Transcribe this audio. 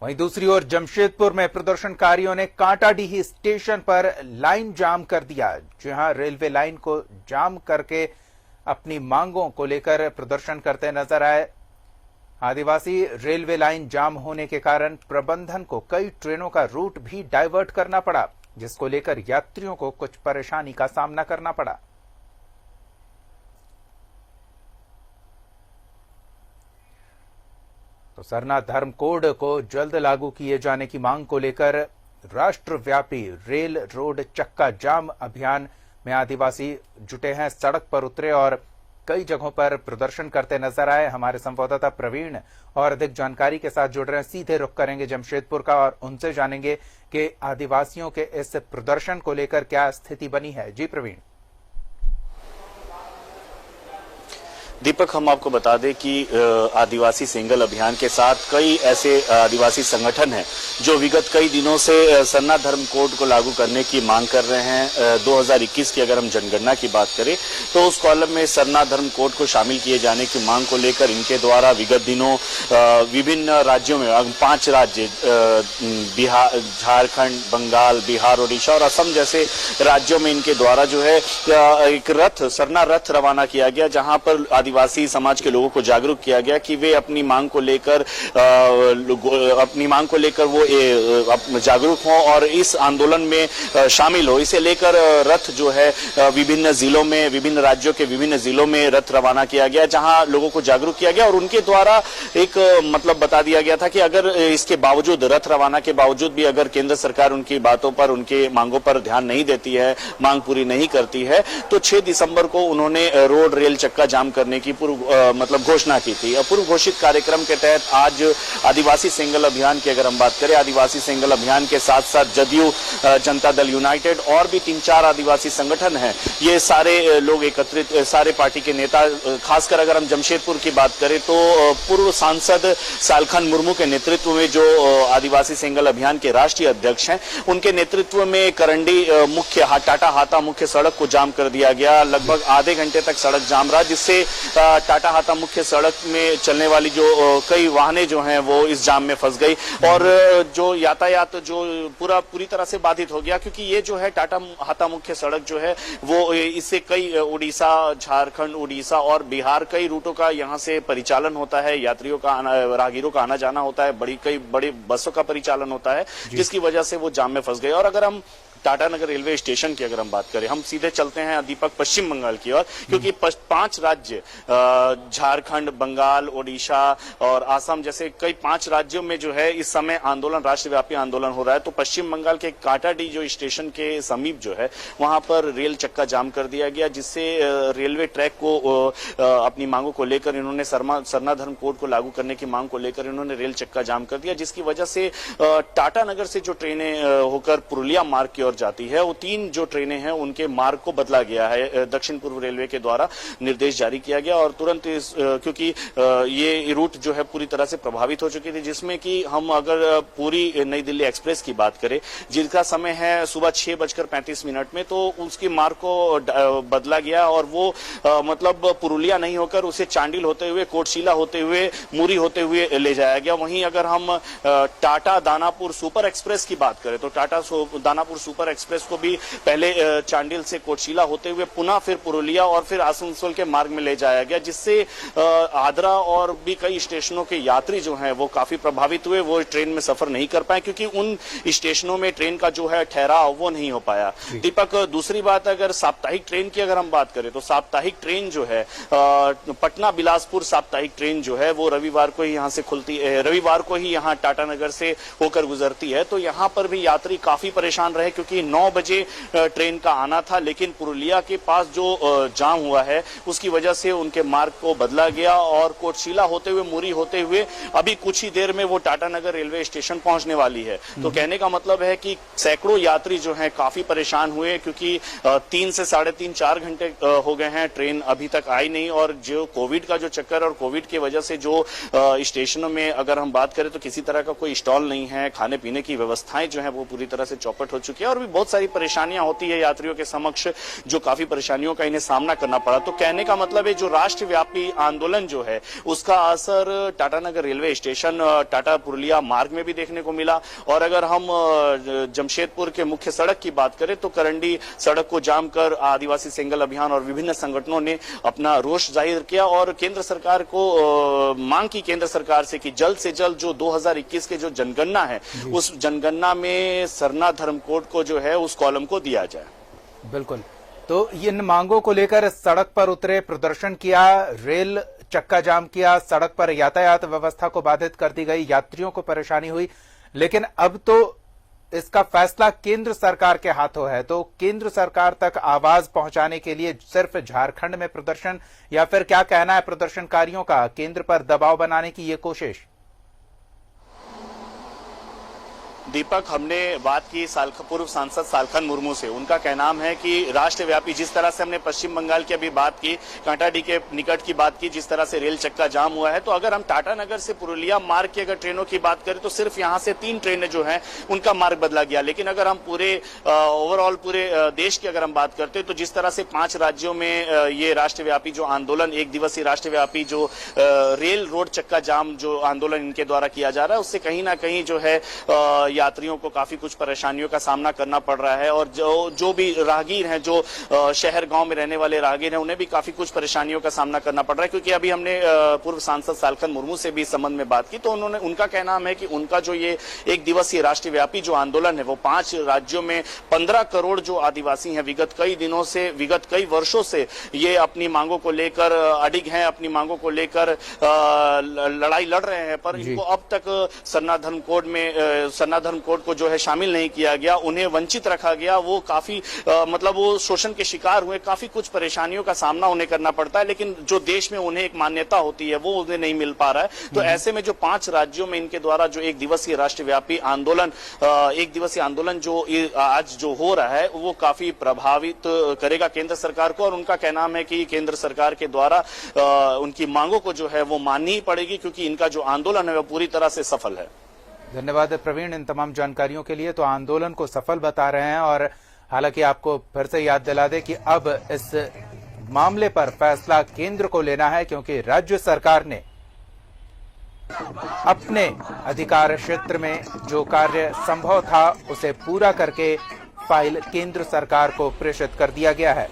वहीं दूसरी ओर जमशेदपुर में प्रदर्शनकारियों ने कांटाडीह स्टेशन पर लाइन जाम कर दिया। जहां रेलवे लाइन को जाम करके अपनी मांगों को लेकर प्रदर्शन करते नजर आए। आदिवासी रेलवे लाइन जाम होने के कारण प्रबंधन को कई ट्रेनों का रूट भी डाइवर्ट करना पड़ा, जिसको लेकर यात्रियों को कुछ परेशानी का सामना करना पड़ा। तो सरना धर्म कोड को जल्द लागू किए जाने की मांग को लेकर राष्ट्रव्यापी रेल रोड चक्का जाम अभियान में आदिवासी जुटे हैं, सड़क पर उतरे और कई जगहों पर प्रदर्शन करते नजर आए। हमारे संवाददाता प्रवीण और अधिक जानकारी के साथ जुड़ रहे हैं। सीधे रुख करेंगे जमशेदपुर का और उनसे जानेंगे कि आदिवासियों के इस प्रदर्शन को लेकर क्या स्थिति बनी है। जी प्रवीण। दीपक, हम आपको बता दें कि आदिवासी सिंगल अभियान के साथ कई ऐसे आदिवासी संगठन हैं जो विगत कई दिनों से सरना धर्म कोड को लागू करने की मांग कर रहे हैं। 2021 की अगर हम जनगणना की बात करें तो उस कॉलम में सरना धर्म कोड को शामिल किए जाने की मांग को लेकर इनके द्वारा विगत दिनों विभिन्न राज्यों में 5 राज्य बिहार, झारखंड, बंगाल, बिहार, ओडिशा और असम जैसे राज्यों में इनके द्वारा जो है एक रथ, सरना रथ रवाना किया गया, जहां पर आदिवासी समाज के लोगों को जागरूक किया गया कि वे अपनी मांग को लेकर वो जागरूक हों और इस आंदोलन में शामिल हो। इसे लेकर रथ जो है विभिन्न जिलों में, विभिन्न राज्यों के विभिन्न जिलों में रथ रवाना किया गया, जहां लोगों को जागरूक किया गया और उनके द्वारा एक मतलब बता दिया गया था कि अगर इसके बावजूद, रथ रवाना के बावजूद भी अगर केंद्र सरकार उनकी बातों पर, उनके मांगों पर ध्यान नहीं देती है, मांग पूरी नहीं करती है, तो 6 दिसंबर को उन्होंने रोड रेल चक्का जाम करने की मतलब घोषणा की थी। पूर्व घोषित कार्यक्रम के तहत आज आदिवासी सिंगल अभियान की अगर हम बात करें, आदिवासी सिंगल अभियान के साथ साथ जदयू, जनता दल यूनाइटेड और भी 3-4 आदिवासी संगठन हैं, ये सारे लोग एकत्रित, सारे पार्टी के नेता, खासकर अगर हम जमशेदपुर की बात करें तो पूर्व सांसद सालखन मुर्मू के नेतृत्व में जो आदिवासी सिंगल अभियान के राष्ट्रीय अध्यक्ष हैं, उनके नेतृत्व में करंडी मुख्य टाटा हाता मुख्य सड़क को जाम कर दिया गया। लगभग आधे घंटे तक सड़क जाम रहा, जिससे टाटा हाता मुख्य सड़क में चलने वाली जो कई वाहनें जो हैं वो इस जाम में फंस गई और जो यातायात जो पूरी तरह से बाधित हो गया, क्योंकि ये जो है टाटा हाता मुख्य सड़क जो है वो इससे कई उड़ीसा, झारखंड, उड़ीसा और बिहार कई रूटों का यहाँ से परिचालन होता है, यात्रियों का राहगीरों का आना जाना होता है, कई बड़ी बसों का परिचालन होता है, जिसकी वजह से वो जाम में फंस गए। और अगर हम टाटानगर रेलवे स्टेशन की अगर हम बात करें, हम सीधे चलते हैं दीपक पश्चिम बंगाल की ओर, क्योंकि 5 राज्य, झारखंड, बंगाल, ओडिशा और असम जैसे कई 5 राज्यों में जो है इस समय आंदोलन, राष्ट्रव्यापी आंदोलन हो रहा है। तो पश्चिम बंगाल के कांटाडीह जो स्टेशन के समीप जो है वहां पर रेल चक्का जाम कर दिया गया, जिससे रेलवे ट्रैक को अपनी मांगों को लेकर इन्होंने सरना धर्म कोड को लागू करने की मांग को लेकर इन्होंने रेल चक्का जाम कर दिया, जिसकी वजह से टाटानगर से जो ट्रेनें होकर पुरुलिया मार्ग की जाती है, वो 3 जो ट्रेनें हैं उनके मार्ग को बदला गया है। दक्षिण पूर्व रेलवे के द्वारा निर्देश जारी किया गया और तुरंत क्योंकि ये रूट जो है पूरी तरह से प्रभावित हो चुकी थी, जिसमें कि हम अगर पूरी नई दिल्ली एक्सप्रेस की बात करें, जिसका समय है सुबह 6:35 में, तो उसके मार्ग को बदला गया और वो मतलब पुरुलिया नहीं होकर उसे चांडिल होते हुए, कोटशिला होते हुए, मुरी होते हुए ले जाया गया। वहीं अगर हम टाटा दानापुर सुपर एक्सप्रेस की बात करें तो टाटा दानापुर सुपर एक्सप्रेस को भी पहले चांडिल से कोटशिला होते हुए पुनः फिर पुरुलिया और फिर आसनसोल के मार्ग में ले जाया गया, जिससे आद्रा और भी कई स्टेशनों के यात्री जो हैं वो काफी प्रभावित हुए, वो ट्रेन में सफर नहीं कर पाए क्योंकि उन स्टेशनों में ट्रेन का जो है ठहराव वो नहीं हो पाया। दीपक, दूसरी बात अगर साप्ताहिक ट्रेन की अगर हम बात करें तो साप्ताहिक ट्रेन जो है पटना बिलासपुर साप्ताहिक ट्रेन जो है वो रविवार को ही यहाँ से खुलती है, रविवार को ही यहाँ टाटानगर से होकर गुजरती है। तो यहाँ पर भी यात्री काफी परेशान रहे क्योंकि 9 बजे ट्रेन का आना था, लेकिन पुरुलिया के पास जो जाम हुआ है उसकी वजह से उनके मार्ग को बदला गया और कोटशिला होते हुए, मुरी होते हुए अभी कुछ ही देर में वो टाटानगर रेलवे स्टेशन पहुंचने वाली है। तो कहने का मतलब है कि सैकड़ों यात्री जो हैं काफी परेशान हुए क्योंकि 3 से 3.5-4 घंटे हो गए हैं, ट्रेन अभी तक आई नहीं। और जो कोविड का जो चक्कर और कोविड की वजह से जो स्टेशनों में अगर हम बात करें तो किसी तरह का कोई स्टॉल नहीं है, खाने पीने की व्यवस्थाएं जो है वो पूरी तरह से चौपट हो चुकी है और भी बहुत सारी परेशानियां होती है यात्रियों के समक्ष, जो काफी परेशानियों का इन्हें सामना करना पड़ा। तो कहने का मतलब है जो राष्ट्रव्यापी आंदोलन जो है उसका असर टाटानगर रेलवे स्टेशन, टाटा पुरुलिया मार्ग में भी देखने को मिला। और अगर हम जमशेदपुर के मुख्य सड़क की बात करें तो करंडी सड़क को जाम कर आदिवासी सेंगल अभियान और विभिन्न संगठनों ने अपना रोष जाहिर किया और केंद्र सरकार को मांग की केंद्र सरकार से कि जल्द से जल्द जो 2021 के जो जनगणना है उस जनगणना में सरना धर्म कोड को जो है उस कॉलम को दिया जाए। बिल्कुल, तो इन मांगों को लेकर सड़क पर उतरे, प्रदर्शन किया, रेल चक्का जाम किया, सड़क पर यातायात व्यवस्था को बाधित कर दी गई, यात्रियों को परेशानी हुई। लेकिन अब तो इसका फैसला केंद्र सरकार के हाथों है, तो केंद्र सरकार तक आवाज पहुंचाने के लिए सिर्फ झारखंड में प्रदर्शन, या फिर क्या कहना है प्रदर्शनकारियों का, केंद्र पर दबाव बनाने की ये कोशिश? दीपक, हमने बात की पूर्व सांसद सालखन मुर्मू से। उनका कहना है कि राष्ट्रव्यापी, जिस तरह से हमने पश्चिम बंगाल की अभी बात की, कांटाडी के निकट की बात की, जिस तरह से रेल चक्का जाम हुआ है, तो अगर हम टाटानगर से पुरुलिया मार्ग की अगर ट्रेनों की बात करें तो सिर्फ यहां से 3 ट्रेनें जो हैं उनका मार्ग बदला गया। लेकिन अगर हम पूरे ओवरऑल पूरे देश की अगर हम बात करते हैं तो जिस तरह से 5 राज्यों में ये राष्ट्रव्यापी जो आंदोलन, 1 दिवसीय राष्ट्रव्यापी जो रेल रोड चक्का जाम जो आंदोलन इनके द्वारा किया जा रहा है, उससे कहीं ना कहीं जो है यात्रियों को काफी कुछ परेशानियों का सामना करना पड़ रहा है। और जो भी राहगीर हैं, जो शहर गांव में रहने वाले राहगीर हैं, उन्हें भी काफी कुछ परेशानियों का सामना करना पड़ रहा है। क्योंकि अभी हमने पूर्व सांसद सालखन मुर्मू से भी इस संबंध में बात की तो उनका कहना है कि उनका जो ये 1 दिवसीय राष्ट्रव्यापी जो आंदोलन है वो 5 राज्यों में 15 करोड़ जो आदिवासी हैं विगत कई दिनों से, विगत कई वर्षों से ये अपनी मांगों को लेकर अडिग हैं, अपनी मांगों को लेकर लड़ाई लड़ रहे हैं, पर इनको अब तक सरना धर्म कोड को जो है शामिल नहीं किया गया, उन्हें वंचित रखा गया। वो काफी मतलब वो शोषण के शिकार हुए, काफी कुछ परेशानियों का सामना उन्हें करना पड़ता है, लेकिन जो देश में उन्हें एक मान्यता होती है वो उन्हें नहीं मिल पा रहा है। तो ऐसे में जो 5 राज्यों में इनके द्वारा जो 1 दिवसीय राष्ट्रव्यापी आंदोलन, 1 दिवसीय आंदोलन जो आज जो हो रहा है वो काफी प्रभावित करेगा केंद्र सरकार को। और उनका कहना है कि केंद्र सरकार के द्वारा उनकी मांगों को जो है वो माननी ही पड़ेगी, क्योंकि इनका जो आंदोलन है वो पूरी तरह से सफल है। धन्यवाद प्रवीण इन तमाम जानकारियों के लिए। तो आंदोलन को सफल बता रहे हैं, और हालांकि आपको फिर से याद दिला दें कि अब इस मामले पर फैसला केंद्र को लेना है, क्योंकि राज्य सरकार ने अपने अधिकार क्षेत्र में जो कार्य संभव था उसे पूरा करके फाइल केंद्र सरकार को प्रेषित कर दिया गया है।